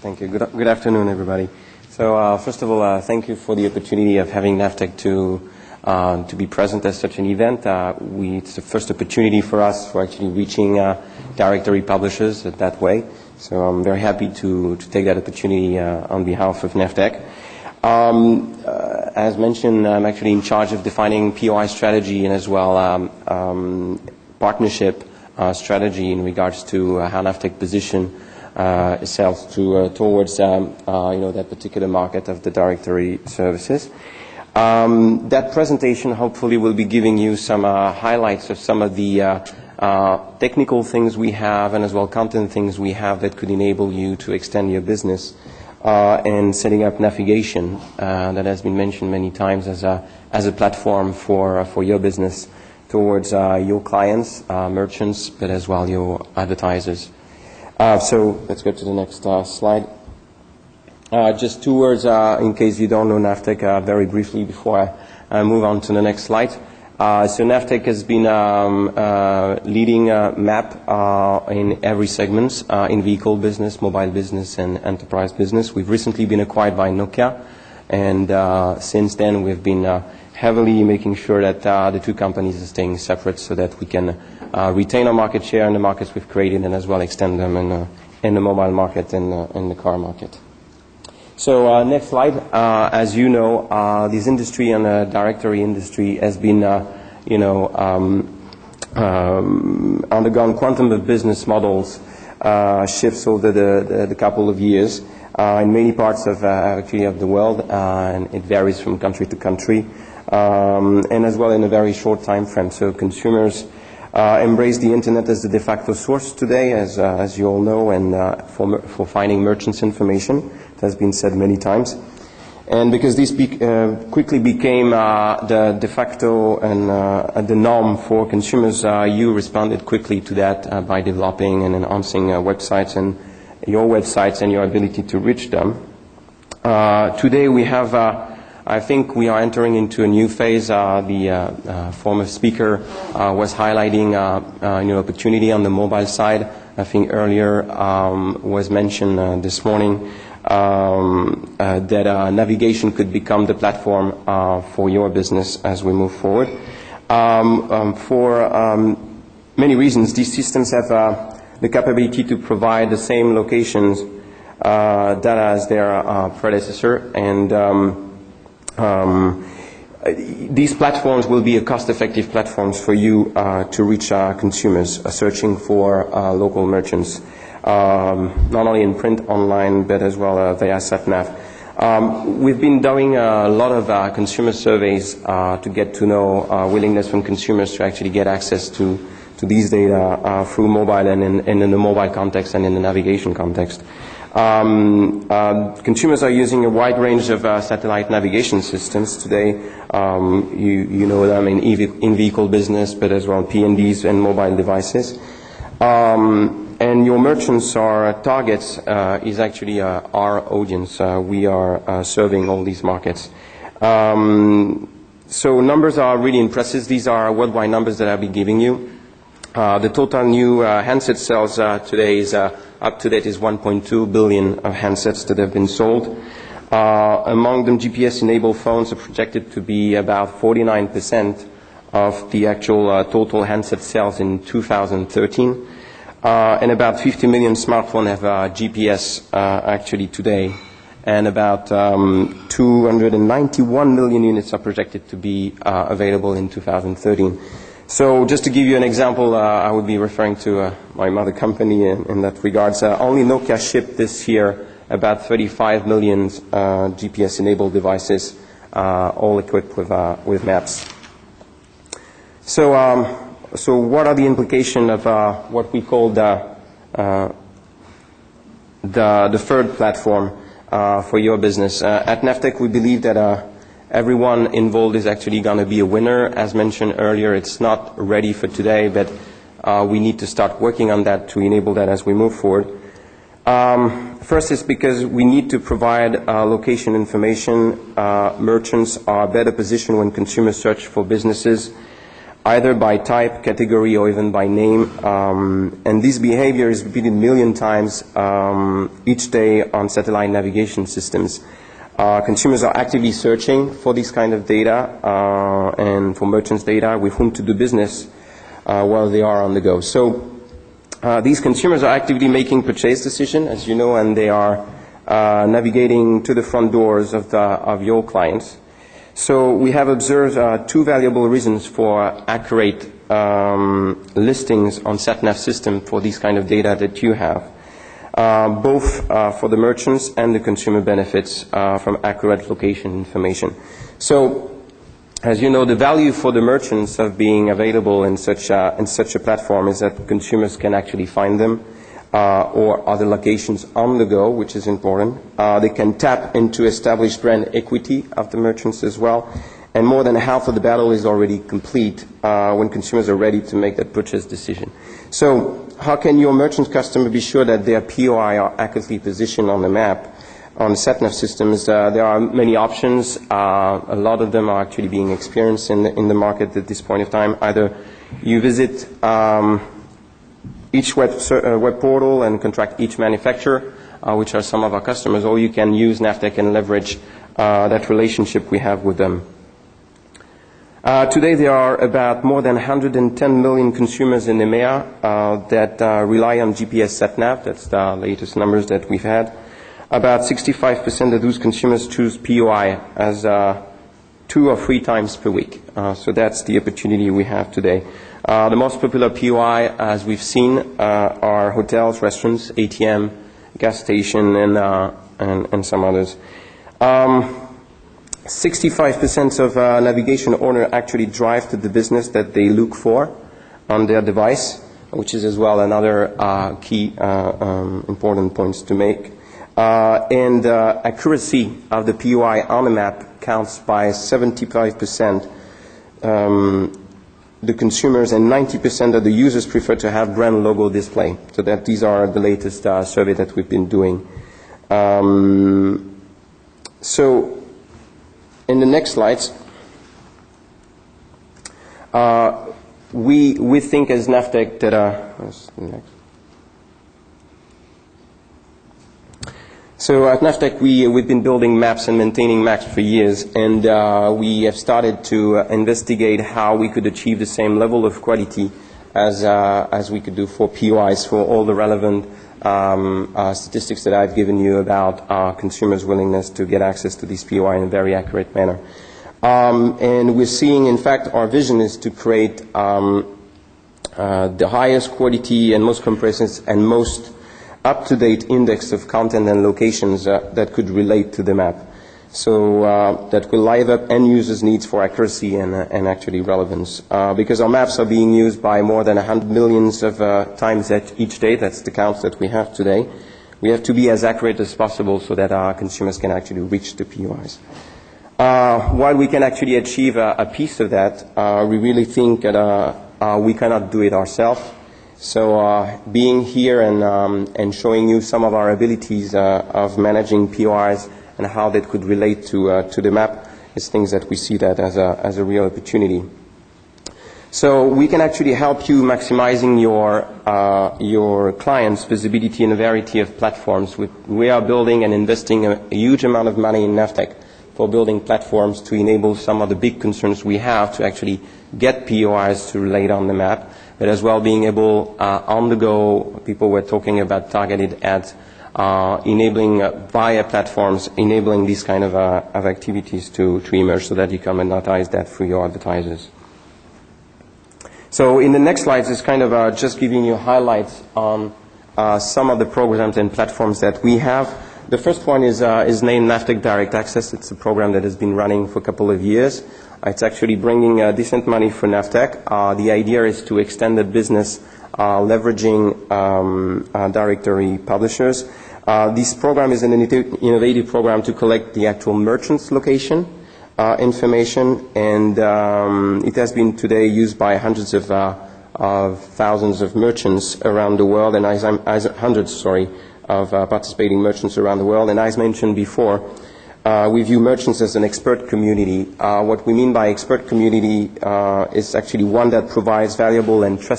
Thank you. Good afternoon, everybody. So first of all, thank you for the opportunity of having NAVTEC to be present at such an event. It's the first opportunity for us for actually reaching directory publishers that way. So I'm very happy to take that opportunity on behalf of NAVTEC. As mentioned, I'm actually in charge of defining POI strategy and as well partnership strategy in regards to how NAVTEC position itself towards that particular market of the directory services. That presentation hopefully will be giving you some highlights of some of the technical things we have and as well content things we have that could enable you to extend your business and setting up navigation that has been mentioned many times as a platform for your business towards your clients, merchants, but as well your advertisers. So let's go to the next slide. Just 2 words in case you don't know NAVTEC very briefly before I move on to the next slide. So NAVTEC has been leading map in every segment, in vehicle business, mobile business, and enterprise business. We've recently been acquired by Nokia, and since then we've been heavily making sure that the two companies are staying separate so that we can retain our market share in the markets we've created and as well extend them in the mobile market and in the car market. So next slide. As you know, this industry and the directory industry has been, undergone quantum of business models shifts over the couple of years in many parts of the world, and it varies from country to country, and as well in a very short time frame. So consumers embrace the internet as the de facto source today, as you all know, and for finding merchants' information. It has been said many times. And because this quickly became the de facto and the norm for consumers, you responded quickly to that by developing and enhancing websites and your websites and your ability to reach them. Today we have, I think we are entering into a new phase. The former speaker was highlighting opportunity on the mobile side. I think earlier was mentioned this morning that navigation could become the platform for your business as we move forward. For many reasons, these systems have the capability to provide the same locations data as their predecessor, and these platforms will be a cost-effective platforms for you to reach consumers searching for local merchants, not only in print, online, but as well via SatNav. We've been doing a lot of consumer surveys to get to know willingness from consumers to actually get access to these data through mobile and in the mobile context and in the navigation context. Consumers are using a wide range of satellite navigation systems today. You know them in vehicle business, but as well PNDs and mobile devices. And your merchants or targets is actually our audience. We are serving all these markets. So numbers are really impressive. These are worldwide numbers that I'll be giving you. The total new handset sales today is up to date is 1.2 billion of handsets that have been sold. Among them, GPS-enabled phones are projected to be about 49% of the actual total handset sales in 2013. And about 50 million smartphones have GPS actually today. And about 291 million units are projected to be available in 2013. So just to give you an example, I would be referring to my mother company in that regards. Only Nokia shipped this year about 35 million GPS-enabled devices, all equipped with maps. So what are the implications of what we call the third platform for your business? At NAVTEC, we believe that everyone involved is actually going to be a winner. As mentioned earlier, it's not ready for today, but we need to start working on that to enable that as we move forward. First is because we need to provide location information. Merchants are better positioned when consumers search for businesses. either by type, category, or even by name. And this behavior is repeated a million times each day on satellite navigation systems. Consumers are actively searching for this kind of data and for merchants' data with whom to do business while they are on the go. So these consumers are actively making purchase decisions, as you know, and they are navigating to the front doors of your clients. So we have observed two valuable reasons for accurate listings on SatNav system for this kind of data that you have. Both for the merchants and the consumer benefits from accurate location information. So, as you know, the value for the merchants of being available in such a platform is that consumers can actually find them or other locations on the go, which is important. They can tap into established brand equity of the merchants as well. And more than half of the battle is already complete when consumers are ready to make that purchase decision. So how can your merchant customer be sure that their POI are accurately positioned on the map? On the SatNav systems, there are many options. A lot of them are actually being experienced in the market at this point of time. Either you visit each web portal and contract each manufacturer, which are some of our customers, or you can use Navtech and leverage that relationship we have with them. Today there are about more than 110 million consumers in EMEA that rely on GPS SatNav. That's the latest numbers that we've had. About 65% of those consumers choose POI as 2 or 3 times per week. So that's the opportunity we have today. The most popular POI, as we've seen, are hotels, restaurants, ATM, gas station, and some others. 65% of navigation owners actually drive to the business that they look for on their device, which is as well another key important points to make. And accuracy of the POI on the map counts by 75%. The consumers and 90% of the users prefer to have brand logo display. So that these are the latest survey that we've been doing. So in the next slides, we think as Navtech that what's the next? So at Navtech, we've been building maps and maintaining maps for years, and we have started to investigate how we could achieve the same level of quality as we could do for POIs for all the relevant statistics that I've given you about consumers' willingness to get access to these POI in a very accurate manner. And we're seeing, in fact, our vision is to create the highest quality and most comprehensive and most up-to-date index of content and locations that could relate to the map. So that will live up end users' needs for accuracy and actually relevance. Because our maps are being used by more than 100 millions of times each day, that's the count that we have today. We have to be as accurate as possible so that our consumers can actually reach the POIs. While we can actually achieve a piece of that, we really think that we cannot do it ourselves. So being here and showing you some of our abilities of managing POIs and how that could relate to the map is things that we see that as a real opportunity. So we can actually help you maximizing your clients' visibility in a variety of platforms. We are building and investing a huge amount of money in Navtech for building platforms to enable some of the big concerns we have to actually get POIs to relate on the map, but as well being able on the go, people were talking about targeted ads, enabling via platforms, enabling these kind of activities to emerge so that you can monetize that through your advertisers. So in the next slides is kind of just giving you highlights on some of the programs and platforms that we have. The first one is named Navtech Direct Access. It's a program that has been running for a couple of years. It's actually bringing decent money for Navtech. The idea is to extend the business leveraging directory publishers. This program is an innovative program to collect the actual merchant's location information, and it has been today used by hundreds of thousands of merchants around the world, and hundreds of participating merchants around the world. And as mentioned before, we view merchants as an expert community. What we mean by expert community is actually one that provides valuable and trusted